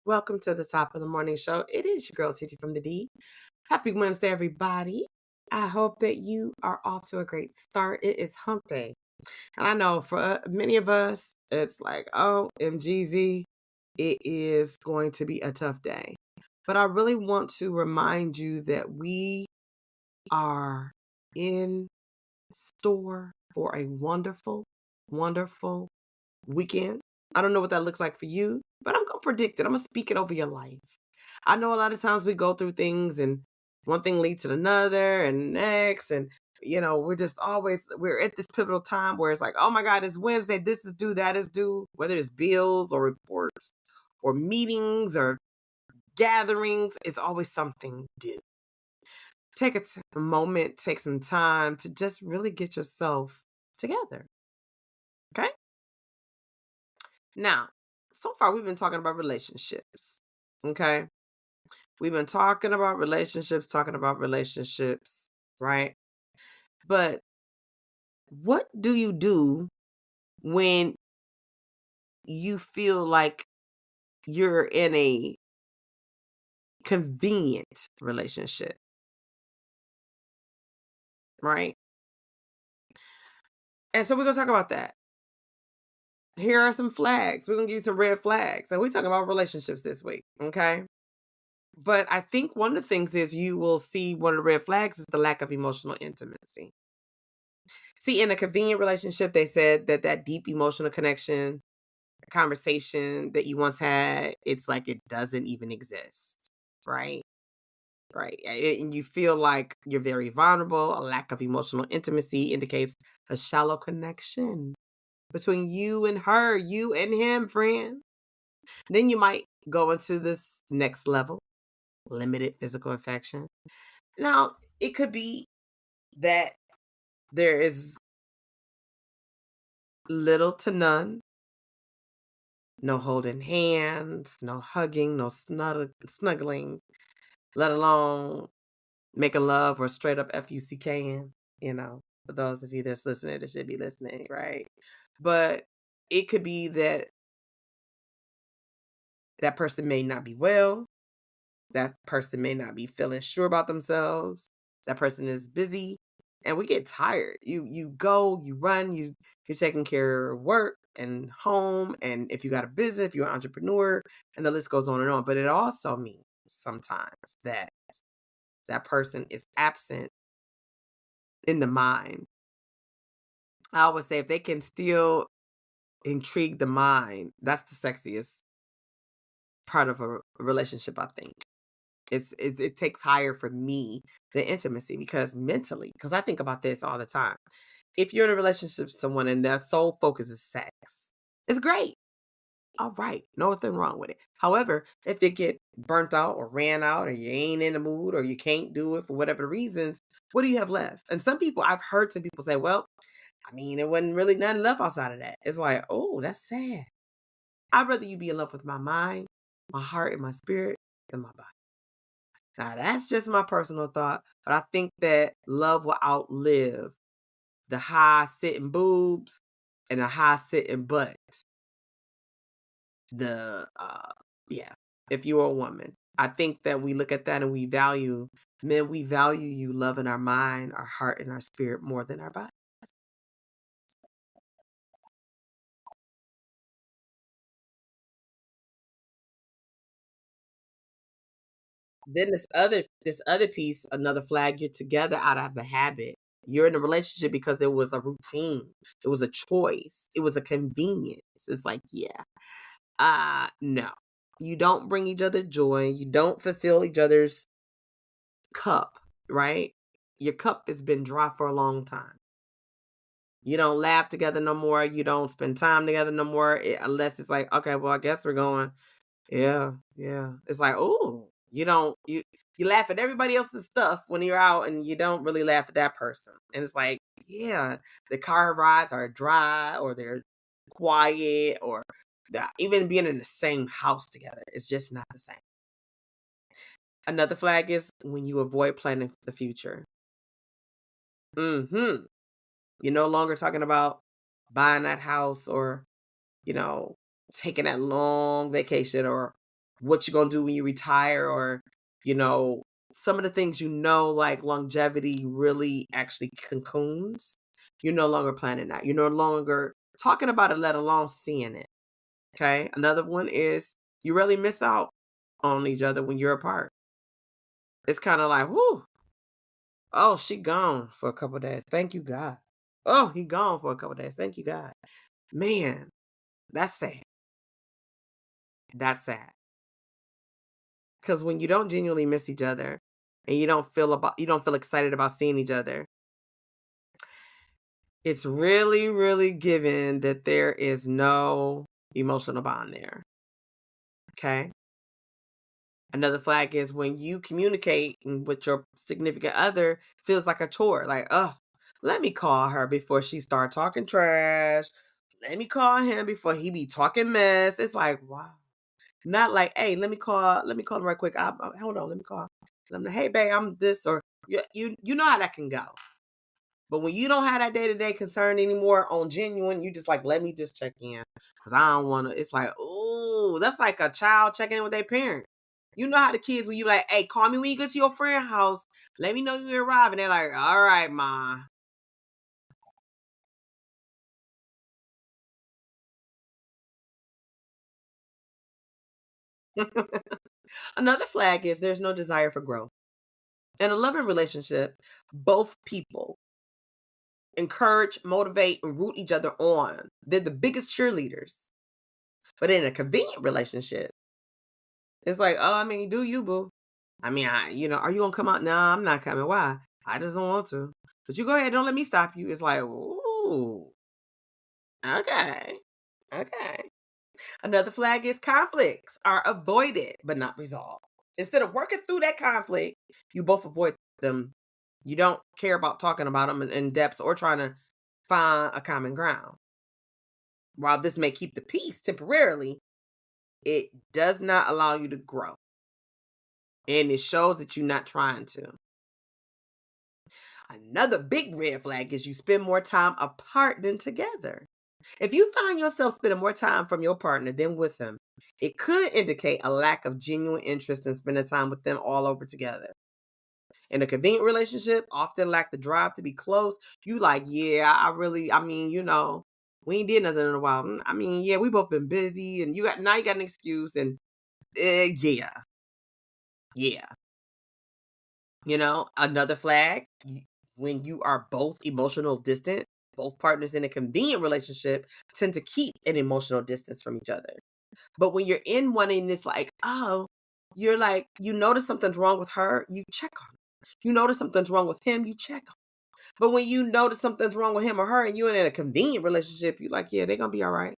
Welcome to the top of the morning show. It is your girl, TT from the D. Happy Wednesday, everybody. I hope that you are off to a great start. It is hump day. And I know for many of us, it's like, oh, MGZ, it is going to be a tough day. But I really want to remind you that we are in store for a wonderful, wonderful weekend. I don't know what that looks like for you, but I'm going to predict it. I'm going to speak it over your life. I know a lot of times we go through things and one thing leads to another and next. And, we're at this pivotal time where it's like, oh my God, it's Wednesday. This is due, that is due, whether it's bills or reports or meetings or gatherings, it's always something due. Take a moment, take some time to just really get yourself together. Okay? Now, so far we've been talking about relationships. Okay? We've been talking about relationships, right? But what do you do when you feel like you're in a convenient relationship? Right? And so we're going to talk about that. Here are some flags. We're going to give you some red flags. And we're talking about relationships this week. Okay? But I think one of the things is you will see one of the red flags is the lack of emotional intimacy. See, in a convenient relationship, they said that deep emotional connection, conversation that you once had, it's like it doesn't even exist, right? Right. And you feel like you're very vulnerable. A lack of emotional intimacy indicates a shallow connection between you and her, you and him, friend. Then you might go into this next level, limited physical affection. Now, it could be that there is little to none, no holding hands, no hugging, no snuggling, let alone making love or straight up F-U-C-K-ing, for those of you that's listening, that should be listening, right? But it could be that that person may not be well. That person may not be feeling sure about themselves. That person is busy. And we get tired. You go, you run, you're taking care of work and home. And if you got a business, if you're an entrepreneur, and the list goes on and on. But it also means sometimes that that person is absent in the mind. I always say if they can still intrigue the mind, that's the sexiest part of a relationship, I think. It takes higher for me the intimacy because I think about this all the time. If you're in a relationship with someone and their sole focus is sex, it's great. All right, nothing wrong with it. However, if you get burnt out or ran out or you ain't in the mood or you can't do it for whatever reasons, what do you have left? And I've heard some people say, well, it wasn't really nothing left outside of that. It's like, oh, that's sad. I'd rather you be in love with my mind, my heart, and my spirit than my body. Now, that's just my personal thought, but I think that love will outlive the high sitting boobs and the high sitting butt. If you're a woman, I think that we look at that and we value you loving our mind, our heart, and our spirit more than our body. Then this other piece, another flag, you're together out of a habit. You're in a relationship because it was a routine. It was a choice. It was a convenience. It's like, yeah. No. You don't bring each other joy. You don't fulfill each other's cup, right? Your cup has been dry for a long time. You don't laugh together no more. You don't spend time together no more. Unless it's like, okay, well, I guess we're going. Yeah, yeah. It's like, oh, you laugh at everybody else's stuff when you're out and you don't really laugh at that person. And it's like, yeah, the car rides are dry or they're quiet or even being in the same house together. It's just not the same. Another flag is when you avoid planning for the future. Mm-hmm. You're no longer talking about buying that house or, taking that long vacation or what you gonna do when you retire, or, some of the things, like longevity really actually cocoons. You're no longer planning that. You're no longer talking about it, let alone seeing it. Okay. Another one is you really miss out on each other when you're apart. It's kind of like, whoo, oh, she gone for a couple of days. Thank you, God. Oh, he gone for a couple of days. Thank you, God. Man, that's sad. That's sad. Because when you don't genuinely miss each other and you don't feel excited about seeing each other, it's really, really given that there is no emotional bond there. Okay. Another flag is when you communicate with your significant other feels like a chore. Like, oh, let me call her before she start talking trash. Let me call him before he be talking mess. It's like, wow. Not like, hey, let me call him right quick. Hold on, let me call. I'm like, hey, babe, I'm this, or you know how that can go. But when you don't have that day-to-day concern anymore on genuine, you just like, let me just check in. Because I don't want to. It's like, ooh, that's like a child checking in with their parent. You know how the kids, when you like, hey, call me when you get to your friend's house. Let me know you arrive. And they're like, all right, ma. Another flag is there's no desire for growth. In a loving relationship, both people encourage, motivate, and root each other on. They're the biggest cheerleaders. But in a convenient relationship, it's like, oh, I mean, do you, boo? I mean, are you gonna come out? Nah, I'm not coming. Why? I just don't want to. But you go ahead, don't let me stop you. It's like, ooh, okay, okay. Another flag is conflicts are avoided but not resolved. Instead of working through that conflict, you both avoid them. You don't care about talking about them in depth or trying to find a common ground. While this may keep the peace temporarily, it does not allow you to grow. And it shows that you're not trying to. Another big red flag is you spend more time apart than together. If you find yourself spending more time from your partner than with them, it could indicate a lack of genuine interest in spending time with them all over together. In a convenient relationship, often lack the drive to be close. You like, yeah, I mean, we ain't did nothing in a while. I mean, yeah, we both been busy, and you got an excuse, and yeah, yeah. Another flag, when you are both emotional distant, both partners in a convenient relationship tend to keep an emotional distance from each other. But when you're in one and it's like, oh, you're like, you notice something's wrong with her, you check on her. You notice something's wrong with him, you check on her. But when you notice something's wrong with him or her and you're in a convenient relationship, you're like, yeah, they're going to be all right.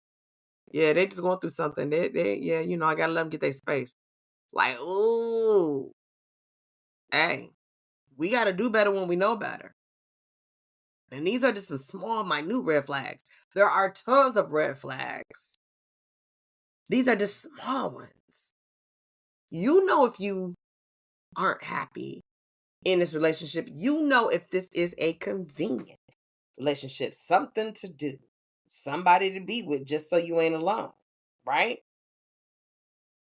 Yeah, they just going through something. Yeah, I got to let them get their space. Like, ooh, hey, we got to do better when we know better. And these are just some small, minute red flags. There are tons of red flags. These are just small ones. You know if you aren't happy in this relationship. You know if this is a convenient relationship. Something to do. Somebody to be with just so you ain't alone. Right?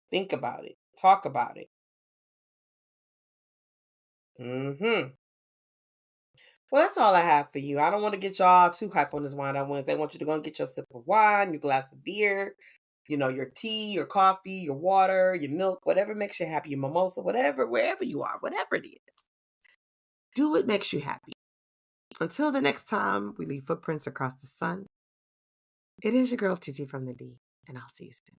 Think about it. Talk about it. Mm-hmm. Well, that's all I have for you. I don't want to get y'all too hype on this wine on Wednesday. I want you to go and get your sip of wine, your glass of beer, your tea, your coffee, your water, your milk, whatever makes you happy, your mimosa, whatever, wherever you are, whatever it is. Do what makes you happy. Until the next time we leave footprints across the sun, it is your girl TT from the D, and I'll see you soon.